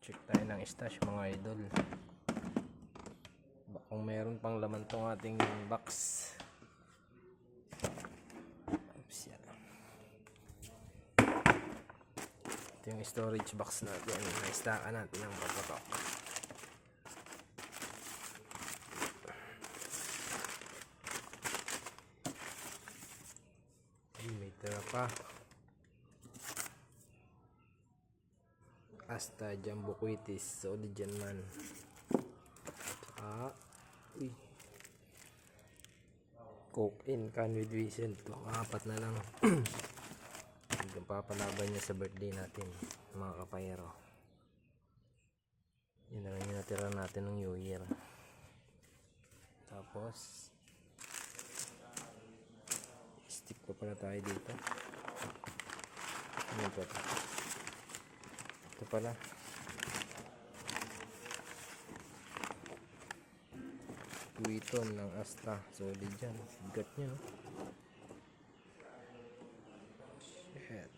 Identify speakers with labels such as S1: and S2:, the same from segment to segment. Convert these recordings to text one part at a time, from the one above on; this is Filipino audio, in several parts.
S1: Check tayo ng stash mga idol. Kung meron pang laman tong ating box. Oops, yan. Ito yung storage box natin. Na-stackan natin ng papatok. May tira pa. Asta Jumbo Quitis. Solid dyan man. Uy. Coke in can with Vicent. Apat na lang. Hanggang papalaban niya sa birthday natin, mga kapayero. Yun na lang yung natira natin ng New Year. Tapos stick pa pala tayo dito. Ano pa ito? Ito pala. Tuiton ng Asta. Solid dyan. Bigat nyo. Shit.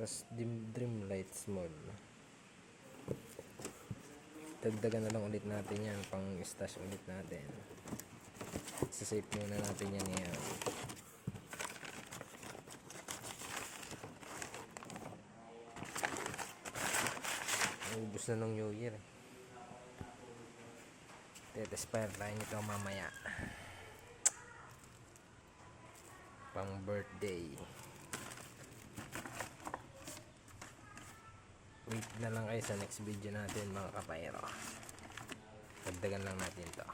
S1: Tapos Dreamlight Small. Dagdagan na lang ulit natin yan. Pang stash ulit natin. Sasave muna natin yan ngayon. Ubus na ng New Year. Tete-spire tayo nito mamaya. Pang birthday. Wait na lang kayo sa next video natin mga kapayero. Dagdagan lang natin to.